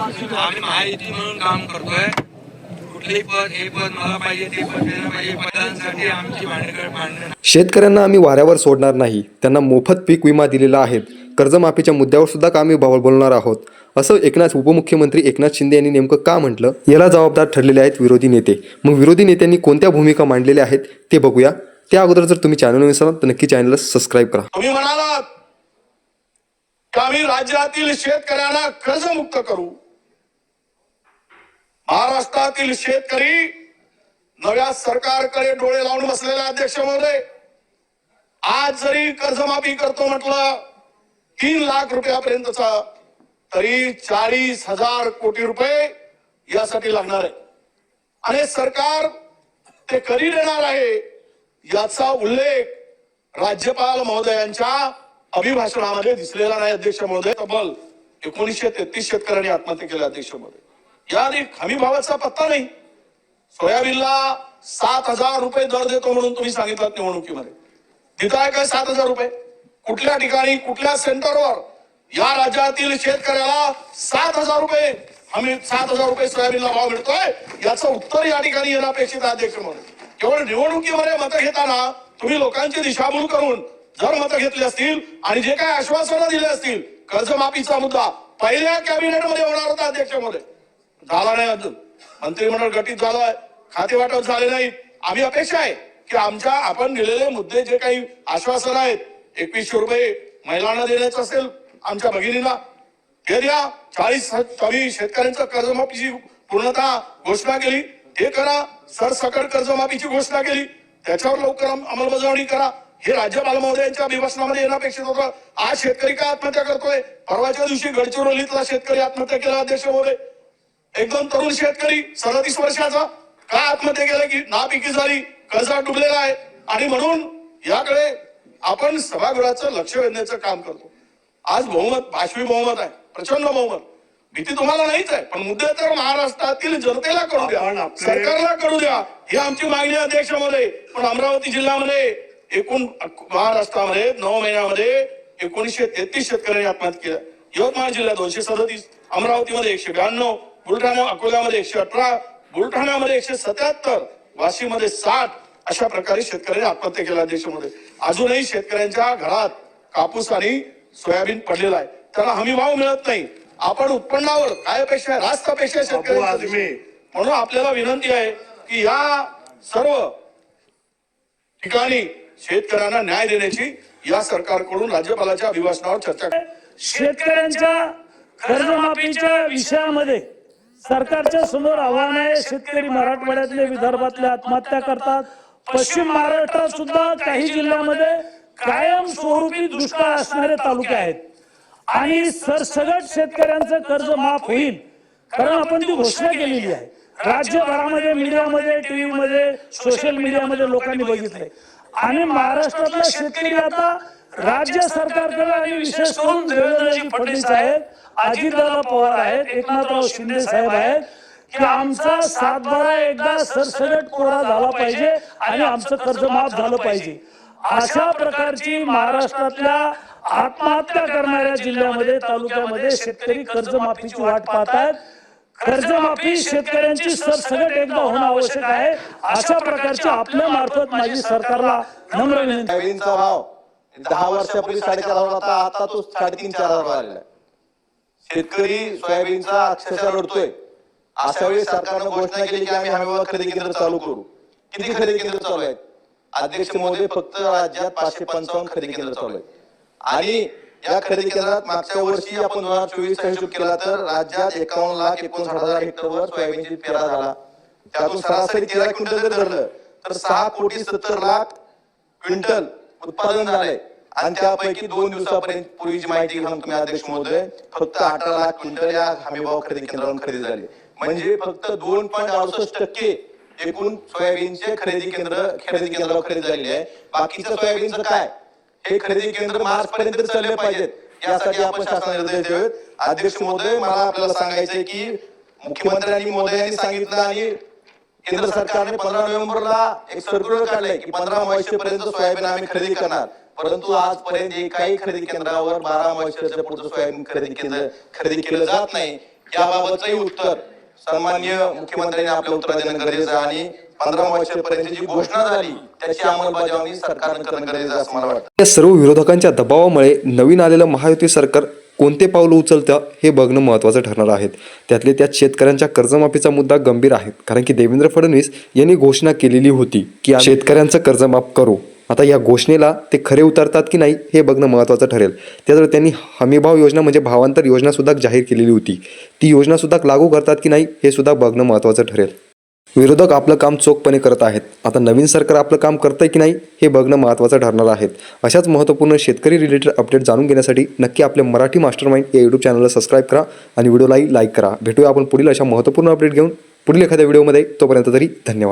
आम्ही महायुती म्हणून काम करतोय. कुठलेही पद हे पद मला पाहिजे ते पद देणं पाहिजे, पदांसाठी आमची भांडण. शेतकऱ्यांना आम्ही वाऱ्यावर सोडणार नाही. त्यांना मोफत पीक विमा दिलेला आहे. कर्जमाफीच्या मुद्द्यावर सुद्धा आम्ही बोलणार आहोत, असं उपमुख्यमंत्री एकनाथ शिंदे यांनी नेमकं का म्हटलं, याला जबाबदार ठरलेले आहेत विरोधी नेते. मग विरोधी नेत्यांनी कोणत्या भूमिका मांडलेल्या आहेत ते बघूया. त्या अगोदर जर तुम्ही चॅनल नसाल तर नक्की चॅनलला सबस्क्राईब करा. तुम्ही म्हणालात की आम्ही राज्यातील शेतकऱ्यांना कर्जमुक्त करू. महाराष्ट्रातील शेतकरी नव्या सरकारकडे डोळे लावून बसलेले अध्यक्ष महोदय, आज जरी कर्जमाफी करतो म्हटलं 3 लाख रुपयापर्यंतचा, तरी 40,000 कोटी रुपये यासाठी लागणार आहे. आणि सरकार ते कधी देणार आहे याचा उल्लेख राज्यपाल महोदयांच्या अभिभाषणामध्ये दिसलेला नाही. अध्यक्ष महोदय, तब्बल 1933 शेतकऱ्यांनी आत्महत्या केल्या. अध्यक्ष महोदय, या हमी भावाचा पत्ता नाही. सोयाबीनला 7,000 रुपये दर देतो म्हणून तुम्ही सांगितलं निवडणुकीमध्ये. देताय काय 7,000 रुपये? कुठल्या ठिकाणी कुठल्या सेंटरवर या राज्यातील शेतकऱ्याला 7,000 रुपये हमी 7,000 रुपये सोयाबीनला भाव मिळतोय याचं उत्तर या ठिकाणी येणं अपेक्षित आहे. अध्यक्ष महोदय, केवळ निवडणुकीमध्ये मतं घेताना तुम्ही लोकांची दिशाभूल करून जर मतं घेतली असतील आणि जे काही आश्वासनं दिले असतील, कर्जमाफीचा मुद्दा पहिल्या कॅबिनेटमध्ये होणार होता. अध्यक्ष महोदय, झाला नाही. अजून मंत्रिमंडळ गठीत झालंय, खाते वाटप झाले नाहीत. आम्ही अपेक्षा आहे की आपण दिलेले मुद्दे जे काही आश्वासन आहेत, 2100 रुपये महिलांना देण्याचं असेल, आमच्या भगिनींना हे द्या. 40 शेतकऱ्यांचं कर्जमाफीची पूर्णतः घोषणा केली, हे करा. सरसकट कर्जमाफीची घोषणा केली, त्याच्यावर लवकर अंमलबजावणी करा. हे राज्यपाल महोदयांच्या अभिभाषणामध्ये येणं अपेक्षित होतं. आज शेतकरी का आत्महत्या करतोय? परवाच्या दिवशी गडचिरोलीतला शेतकरी आत्महत्या केला. अध्यक्ष महोदय, 1-2 तरुण शेतकरी 37 वर्षाचा का आत्महत्या केला? की नापिकी झाली, कर्जात डुबलेला आहे. आणि म्हणून याकडे आपण सभागृहाचं लक्ष वेधण्याचं काम करतो. आज बहुमत, भाषवी बहुमत आहे, प्रचंड बहुमत. भीती तुम्हाला नाहीच आहे, पण मुद्दे तर महाराष्ट्रातील जनतेला कळू द्या, सरकारला कळू द्या, ही आमची मागणी आहे. अध्यक्ष महोदय, पण अमरावती जिल्ह्यामध्ये एकूण महाराष्ट्रामध्ये 9 महिन्यामध्ये 1933 शेतकऱ्यांनी आत्महत्या केल्या. यवतमाळ जिल्ह्यात 237, अमरावतीमध्ये 192, बुलढाणा अकोल्यामध्ये 118, बुलढाण्यामध्ये 177, वाशीमध्ये 60 अशा प्रकारे शेतकऱ्यांनी आत्महत्या केल्या. अध्यक्ष महोदय, अजूनही शेतकऱ्यांच्या घरात कापूस आणि सोयाबीन पडलेला आहे, त्यांना हमी भाव मिळत नाही. आपण उत्पन्नावर काय अपेक्षा आहे? रास्त अपेक्षा आहे शेतकऱ्यांची. म्हणून आपल्याला विनंती आहे की या सर्व ठिकाणी शेतकऱ्यांना न्याय देण्याची या सरकारकडून राज्यपालाच्या अभिभाषणावर चर्चा करा. शेतकऱ्यांच्या कर्जमाफीच्या विषयामध्ये सरकारच्या समोर आव्हान आहे. शेतकरी मराठवाड्यातले, विदर्भातले आत्महत्या करतात. पश्चिम महाराष्ट्रात सुद्धा काही जिल्ह्यामध्ये कायम स्वरूपी दुष्काळ असणारे तालुके आहेत. आणि सरसगट शेतकऱ्यांचं कर्ज माफ होईल, कारण आपण ती घोषणा केलेली आहे. राज्यभरामध्ये, मीडियामध्ये, टीव्हीमध्ये, सोशल मीडियामध्ये लोकांनी बघितलंय. आणि महाराष्ट्रातला शेतकरी आता राज्य सरकारकडे आणि विशेष करून देवेंद्रजी फडणवीस आहेत, अजितदादा पवार आहेत, एकनाथराव शिंदे साहेब आहेत की आमचा 7/12 एकदा सरसगट कोरा झाला पाहिजे आणि आमचं कर्ज माफ झालं पाहिजे. अशा प्रकारची महाराष्ट्रातल्या आत्महत्या करणाऱ्या जिल्ह्यामध्ये, तालुक्यामध्ये शेतकरी कर्जमाफीची वाट पाहतात. कर्जमाफी शेतकऱ्यांची सरसगट एकदा होणं आवश्यक आहे. अशा प्रकारची आपल्या मार्फत माझी सरकारला नम्र विनंती. सोयाबीनचा भाव 10 वर्षापूर्वी 4.5 होता, आता तो 3.5-4 आलेला आहे. शेतकरी सोयाबीनचा अक्षरशः रडतोय. अशा वेळी सरकारनं घोषणा केली की आम्ही हमीभाव खरेदी केंद्र चालू करू. किती खरेदी केंद्र चालू आहेत? अध्यक्ष महोदय, फक्त राज्यात 555 खरेदी केंद्र चालू आहेत. आणि या खरेदी केंद्रात मागच्या वर्षी आपण 2024चा हिशोब केला तर राज्यात 51,59,000 हेक्टरवर सोयाबीनची पेरा झाला. त्यातून सरासरी 13 क्विंटल जर धरलं तर 6,70,00,000 क्विंटल उत्पादन झालंय. आणि त्यापैकी 2 दिवसापर्यंत पूर्वीची माहिती घेऊन तुम्ही अध्यक्ष महोदय, फक्त 18 लाख क्विंटल या हमीभाव खरेदी केंद्रावरून खरेदी झाली. म्हणजे फक्त 2.68% एकूण सोयाबीनचे खरेदी केंद्रावर खरेदी झालेली आहे. बाकीचं सोयाबीनचं काय? हे खरेदी केंद्र मार्च पर्यंत चालले पाहिजेत, यासाठी आपण शासनाला निर्देश द्यावेत. अध्यक्ष महोदय, मला आपल्याला सांगायचंय की मुख्यमंत्र्यांनी महोदयांनी सांगितलं आणि केंद्र सरकारने 15 नोव्हेंबरला एक सर्क्युलर काढलाय की 15 मॉइश्चरपर्यंत सोयाबीन आम्ही खरेदी करणार. परंतु आजपर्यंत एकाही खरेदी केंद्रावर 12 मॉइश्चरच्या पुढचं सोयाबीन खरेदी केलं जात नाही. याबाबतचंही उत्तर सन्माननीय मुख्यमंत्र्यांनी आपल्या उत्तरात देणं गरजेचं आहे आणि 15 वर्षापर्यंत जी घोषणा झाली त्याची अंमलबजावणी सरकारनं करणं गरजेचं असं मला वाटतं. या सर्व विरोधकांच्या दबावामुळे नवीन आलेलं महायुती सरकार कोणते पावलं उचलतं हे बघणं महत्त्वाचं ठरणार आहे. त्यातले त्यात शेतकऱ्यांच्या कर्जमाफीचा मुद्दा गंभीर आहे, कारण की देवेंद्र फडणवीस यांनी घोषणा केलेली होती की शेतकऱ्यांचं कर्जमाफ करू. आता या घोषणेला ते खरे उतरतात की नाही हे बघणं महत्त्वाचं ठरेल. त्याचबरोबर त्यांनी हमीभाव योजना म्हणजे भावांतर योजनासुद्धा जाहीर केलेली होती, ती योजनासुद्धा लागू करतात की नाही हे सुद्धा बघणं महत्त्वाचं ठरेल. विरोधक आपलं काम चोखपणे करत आहेत, आता नवीन सरकार आपलं काम करतंय की नाही हे बघणं महत्त्वाचं ठरणार आहे. अशाच महत्त्वपूर्ण शेतकरी रिलेटेड अपडेट जाणून घेण्यासाठी नक्की आपल्या मराठी मास्टरमाइंड या यूट्यूब चॅनलला सबस्क्राईब करा आणि व्हिडिओलाही लाईक करा. भेटूया आपण पुढील अशा महत्त्वपूर्ण अपडेट घेऊन पुढील एखाद्या व्हिडिओमध्ये. तोपर्यंत तरी धन्यवाद.